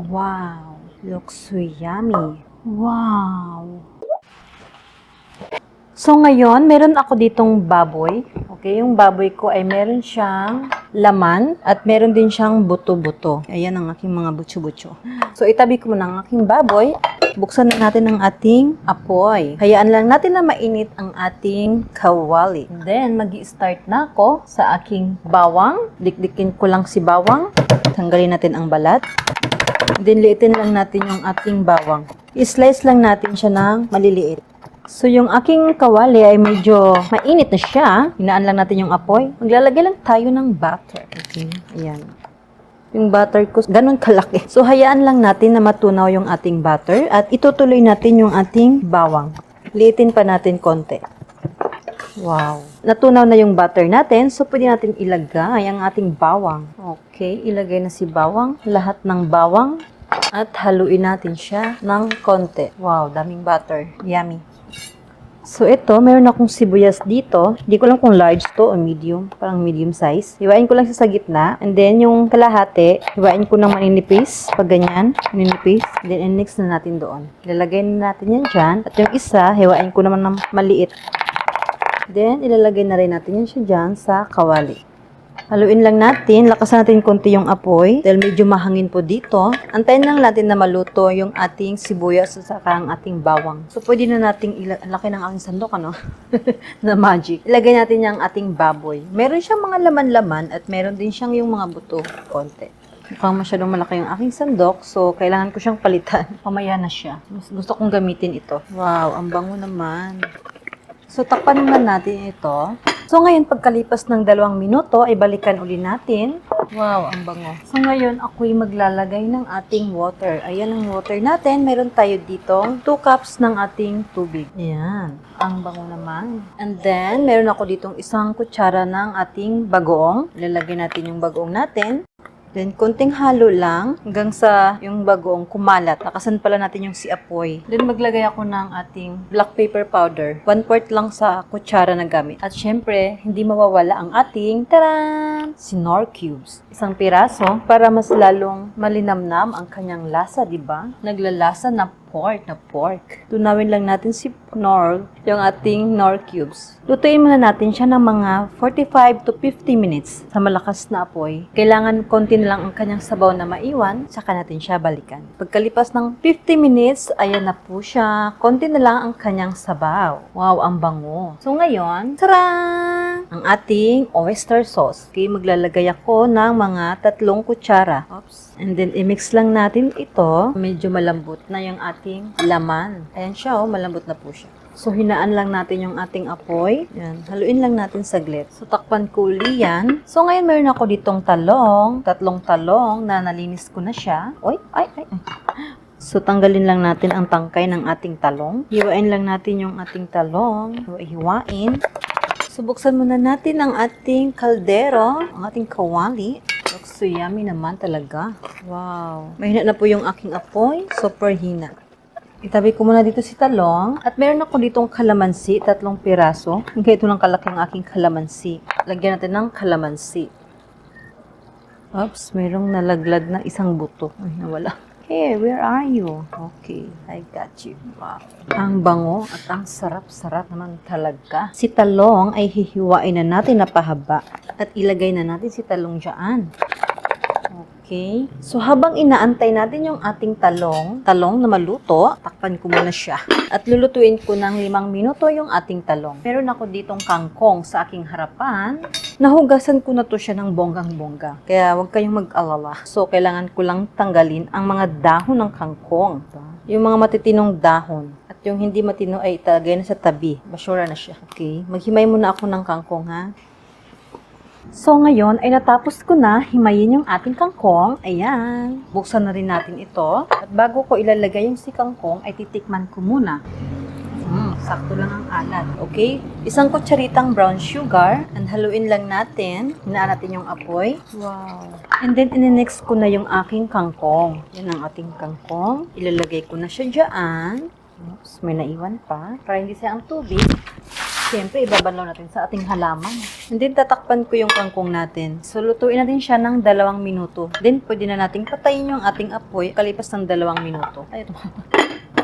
Wow, looks so yummy. Wow. So ngayon, meron ako ditong baboy. Okay, yung baboy ko ay meron siyang laman at meron din siyang buto-buto. Ayan ang aking mga butso-butso. So itabi ko muna ang aking baboy. Buksan na natin ang ating apoy. Hayaan lang natin na mainit ang ating kawali. Then, magi-start na ako sa aking bawang. Dikdikin ko lang si bawang. Tanggalin natin ang balat. Then, liitin lang natin yung ating bawang. I-slice lang natin siya ng maliliit. So, yung aking kawali ay medyo mainit na siya. Hinaan lang natin yung apoy. Maglalagay lang tayo ng butter. Okay, ayan. Yung butter ko, ganun kalaki. So, hayaan lang natin na matunaw yung ating butter at itutuloy natin yung ating bawang. Liitin pa natin konti. Wow. Natunaw na yung butter natin, so pwede natin ilagay ang ating bawang. Okay, ilagay na si bawang. Lahat ng bawang. At haluin natin siya ng konti. Wow, daming butter. Yummy. So, ito, meron akong sibuyas dito. Hindi ko lang kung large to o medium. Parang medium size. Hiwain ko lang siya sa gitna. And then, yung kalahati, hiwain ko ng maninipis. Pag ganyan, maninipis. Then, next na natin doon. Ilalagay na natin yan dyan. At yung isa, hiwain ko naman ng maliit. Then, ilalagay na rin natin yan siya dyan sa kawali. Haluin lang natin, lakasan natin konti yung apoy dahil medyo mahangin po dito. Antayin lang natin na maluto yung ating sibuyas at saka ang ating bawang. So, pwede na nating laki ng aking sandok, ano? Na magic. Ilagay natin yung ating baboy. Meron siyang mga laman-laman at meron din siyang yung mga buto, konti. Mukhang masyadong malaki yung aking sandok, so kailangan ko siyang palitan. Pamaya na siya. Gusto kong gamitin ito. Wow, ang bango naman. So, takpan naman natin ito. So, ngayon, pagkalipas ng 2 minuto, ay balikan uli natin. Wow, ang bango. So, ngayon, ako'y maglalagay ng ating water. Ayan ang water natin. Meron tayo ditong 2 cups ng ating tubig. Ayan. Ang bango naman. And then, meron ako ditong 1 kutsara ng ating bagoong. Ilalagay natin yung bagoong natin. Then, konting halo lang hanggang sa yung bagoong kumalat. Lakasan pala natin yung si apoy. Then, maglagay ako ng ating black pepper powder. 1/4 lang sa kutsara na gamit. At syempre, hindi mawawala ang ating, taran! Sinor cubes. 1 piraso para mas lalong malinamnam ang kanyang lasa, di ba? Naglalasa na pork. Tunawin lang natin si Knorr, yung ating Knorr cubes. Lutuin muna natin siya ng mga 45 to 50 minutes sa malakas na apoy. Kailangan konti na lang ang kanyang sabaw na maiwan, saka natin siya balikan. Pagkalipas ng 50 minutes, ayan na po siya. Konti na lang ang kanyang sabaw. Wow, ang bango. So ngayon, tarang! Ang ating oyster sauce. Okay, maglalagay ako ng mga 3 kutsara. Oops. And then, i-mix lang natin ito. Medyo malambot na yung ating laman. Ayan siya, oh, malambot na po siya. So, hinaan lang natin yung ating apoy. Yan, haluin lang natin saglit. So, takpan ko uli yan. So, ngayon meron ako ditong talong. 3 talong na nalinis ko na siya. Oy, ay. So, tanggalin lang natin ang tangkay ng ating talong. Hiwain lang natin yung ating talong. Hiwain. So, buksan muna natin ang ating kaldero, ang ating kawali. Looks so yummy naman talaga. Wow. Mahina na po yung aking apoy. Super hina. Itabi ko muna dito si talong. At meron ako ditong kalamansi, 3 piraso. Hanggang ito lang kalaki ang aking kalamansi. Lagyan natin ng kalamansi. Oops, merong nalaglag na 1 buto. Ay, nawala. Hey, where are you? Okay, I got you. Wow. Ang bango at ang sarap-sarap naman talaga. Si talong ay hihiwain na natin na pahaba. At ilagay na natin si talong dyan. Okay. So, habang inaantay natin yung ating talong na maluto, takpan ko muna siya. At lulutuin ko ng 5 minuto yung ating talong. Meron ako ditong kangkong sa aking harapan. Nahugasan ko na to siya ng bonggang-bongga. Kaya huwag kayong mag-alala. So, kailangan ko lang tanggalin ang mga dahon ng kangkong. Yung mga matitinong dahon. At yung hindi matino ay itagay na sa tabi. Basura na siya. Okay. Maghimay muna ako ng kangkong, ha? So, ngayon ay natapos ko na himayin yung ating kangkong. Ayan. Buksan na rin natin ito. At bago ko ilalagay yung si kangkong, ay titikman ko muna. Sakto lang ang alat. Okay? 1 kutsaritang brown sugar. And haluin lang natin. Hinaan natin yung apoy. Wow. And then, ininix ko na yung aking kangkong. Yan ang ating kangkong. Ilalagay ko na siya dyan. Oops, may naiwan pa. Para hindi siya ang tubig. siyempre, ibabalaw natin sa ating halaman. And then, tatakpan ko yung kangkong natin. So, lutuin natin siya ng 2 minuto. Then, pwede na natin patayin yung ating apoy kalipas ng 2 minuto. Ay, ito.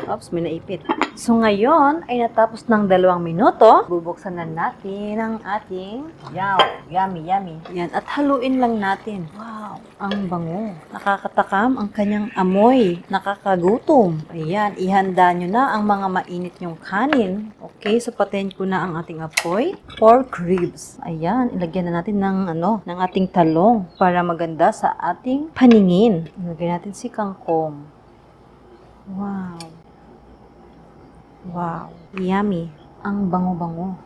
Oops, may naipit. So, ngayon ay natapos ng 2 minuto. Bubuksan na natin ang ating yummy. Yan. At haluin lang natin. Wow, ang bango. Nakakatakam ang kanyang amoy. Nakakagutom. Ayan, ihanda nyo na ang mga mainit nyong kanin. Okay, so patayin ko na ang ating apoy. Pork ribs. Ayan, ilagyan na natin ng ating talong para maganda sa ating paningin. Ilagyan natin si kangkong. Wow, yummy. Ang bango-bango.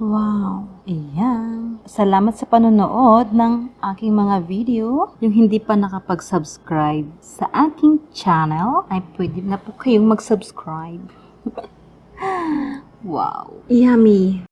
Wow. Ayan. Salamat sa panonood ng aking mga video. Yung hindi pa nakapag-subscribe sa aking channel, ay pwede na po kayong mag-subscribe. Wow. Yummy.